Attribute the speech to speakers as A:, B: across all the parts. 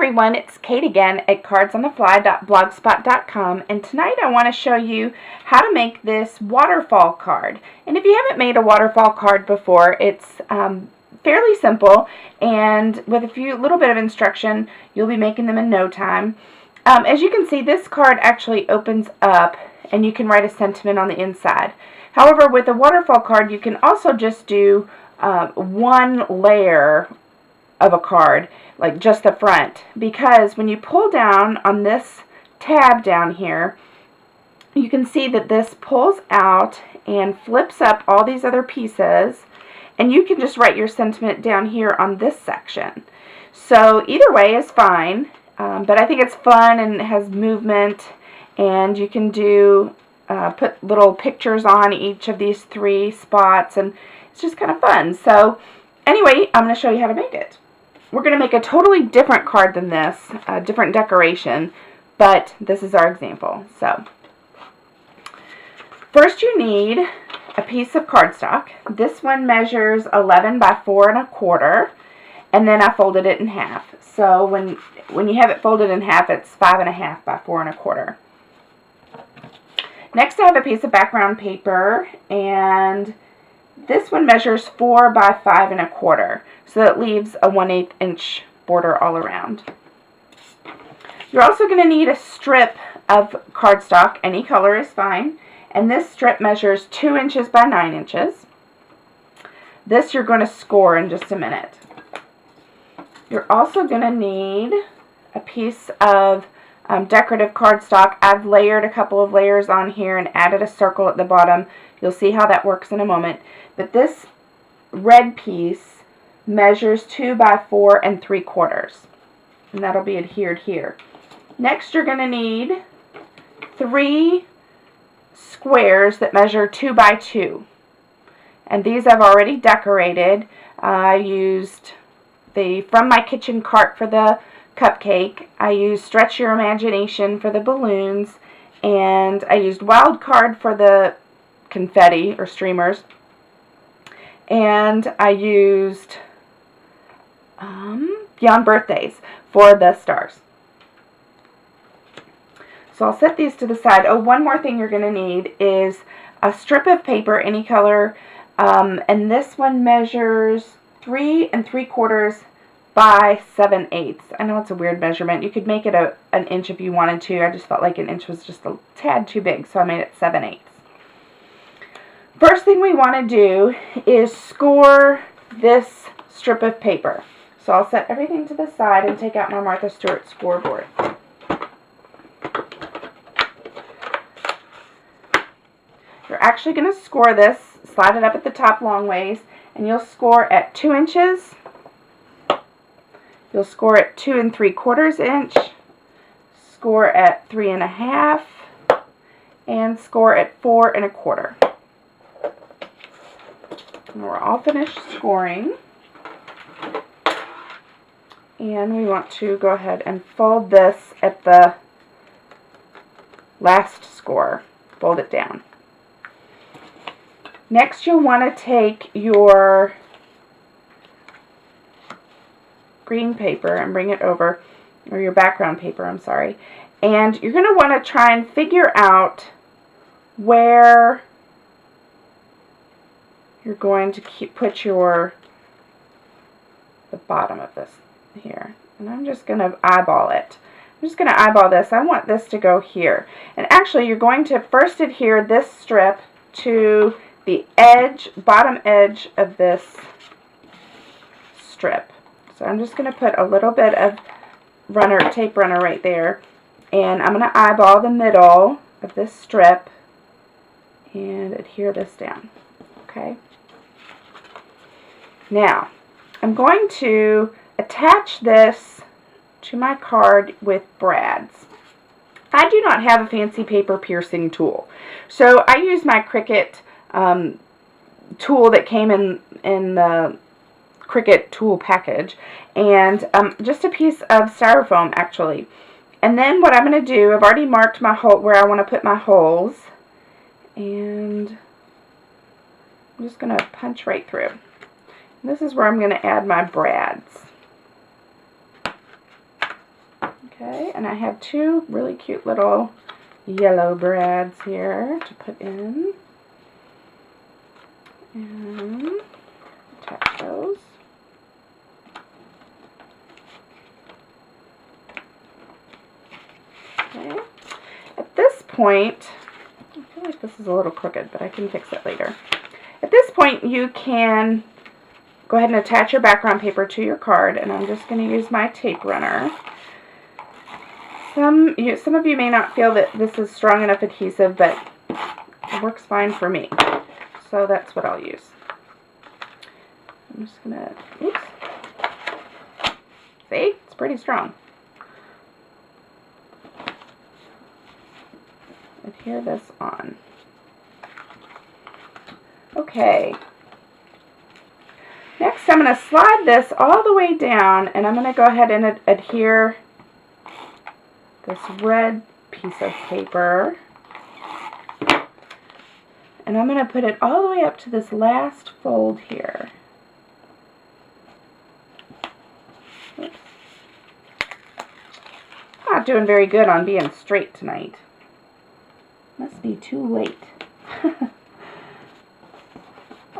A: everyone, it's Kate again at cardsonthefly.blogspot.com, and tonight I want to show you how to make this waterfall card. And if you haven't made a waterfall card before, it's fairly simple, and with a little bit of instruction, you'll be making them in no time. As you can see, this card actually opens up, and you can write a sentiment on the inside. However, with a waterfall card, you can also just do one layer of a card, like just the front, because when you pull down on this tab down here, you can see that this pulls out and flips up all these other pieces, and you can just write your sentiment down here on this section. So either way is fine, but I think it's fun and it has movement, and you can do put little pictures on each of these 3 spots, and it's just kind of fun. So anyway, I'm going to show you how to make it. We're going to make a totally different card than this, a different decoration, but this is our example. So first you need a piece of cardstock. This one measures 11 by 4 1/4, and then I folded it in half. So when you have it folded in half, it's 5 1/2 by 4 1/4. Next I have a piece of background paper, and this one measures 4 by 5 1/4, so that leaves a 1/8 inch border all around. You're also going to need a strip of cardstock. Any color is fine, and this strip measures 2 inches by 9 inches. This you're going to score in just a minute. You're also going to need a piece of decorative cardstock. I've layered a couple of layers on here and added a circle at the bottom. You'll see how that works in a moment. But this red piece measures 2 by 4 3/4, and that'll be adhered here. Next, you're going to need 3 squares that measure 2 by 2, and these I've already decorated. I used the From My Kitchen cart for the cupcake. I used Stretch Your Imagination for the balloons, and I used Wild Card for the confetti or streamers, and I used Beyond Birthdays for the stars. So I'll set these to the side. Oh, one more thing you're going to need is a strip of paper, any color, and this one measures 3 3/4 by 7/8. I know it's a weird measurement. You could make it an inch if you wanted to. I just felt like an inch was just a tad too big, so I made it 7/8. First thing we want to do is score this strip of paper. So I'll set everything to the side and take out my Martha Stewart scoreboard. You're actually going to score this, slide it up at the top long ways, and you'll score at 2 inches. You'll score at 2 3/4 inch, score at 3 1/2, and score at 4 1/4. And we're all finished scoring, and we want to go ahead and fold this at the last score. Fold it down. Next, you'll want to take your green paper and bring it over, or your background paper, I'm sorry, and you're going to want to try and figure out where you're going to put the bottom of this here. And I'm just going to eyeball it. I'm just going to eyeball this. I want this to go here. And actually, you're going to first adhere this strip to the bottom edge of this strip. So I'm just going to put a little bit of tape runner right there, and I'm going to eyeball the middle of this strip and adhere this down. Okay. Now, I'm going to attach this to my card with brads. I do not have a fancy paper piercing tool, so I use my Cricut tool that came in the Cricut tool package, and just a piece of styrofoam actually. And then what I'm going to do, I've already marked my hole where I want to put my holes, and I'm just going to punch right through. This is where I'm going to add my brads. Okay, and I have two really cute little yellow brads here to put in. And attach those. Okay. At this point, I feel like this is a little crooked, but I can fix it later. At this point, you can go ahead and attach your background paper to your card, and I'm just going to use my tape runner. Some of you may not feel that this is strong enough adhesive, but it works fine for me. So that's what I'll use. I'm just going to, oops. See? It's pretty strong. Adhere this on. Okay. Next, I'm going to slide this all the way down, and I'm going to go ahead and adhere this red piece of paper. And I'm going to put it all the way up to this last fold here. Oops. Not doing very good on being straight tonight. Must be too late.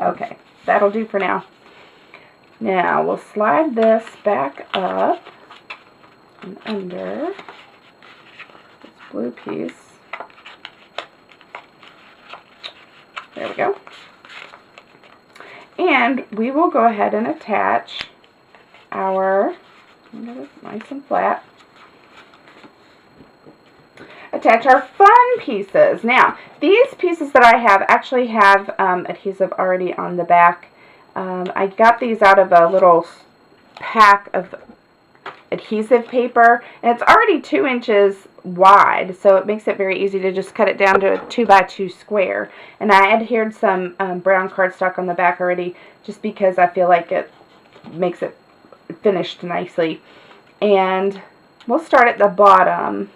A: Okay, that'll do for now. Now we'll slide this back up and under this blue piece. There we go. And we will go ahead and attach our, nice and flat, attach our fun pieces. Now, these pieces that I have actually have adhesive already on the back. I got these out of a little pack of adhesive paper, and it's already 2 inches wide, so it makes it very easy to just cut it down to a 2x2 square. And I adhered some brown cardstock on the back already, just because I feel like it makes it finished nicely. And we'll start at the bottom.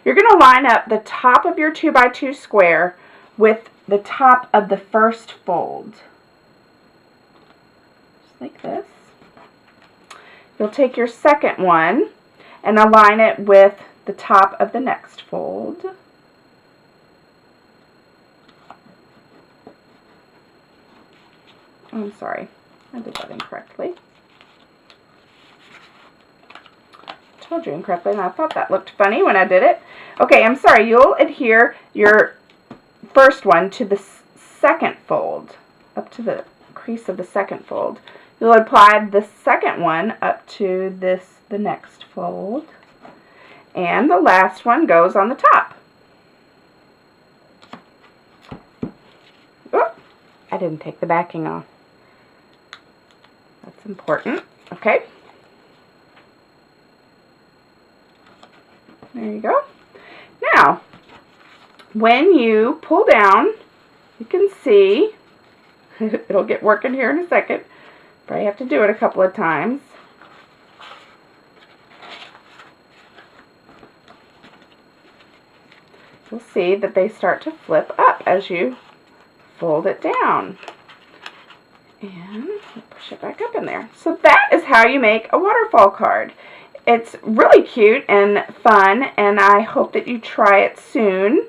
A: You're going to line up the top of your 2x2 square with the top of the first fold. Just like this. You'll take your second one and align it with the top of the next fold. Oh, I'm sorry, I did that incorrectly. Told you incorrectly, and I thought that looked funny when I did it. Okay, I'm sorry. You'll adhere your first one to the second fold, up to the crease of the second fold. You'll apply the second one up to the next fold, and the last one goes on the top. Oh, I didn't take the backing off. That's important. Okay. There you go. Now, when you pull down, you can see, it'll get working here in a second. Probably have to do it a couple of times. You'll see that they start to flip up as you fold it down. And push it back up in there. So that is how you make a waterfall card. It's really cute and fun, and I hope that you try it soon.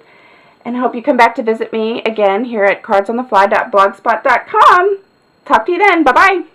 A: And I hope you come back to visit me again here at cardsonthefly.blogspot.com. Talk to you then. Bye-bye.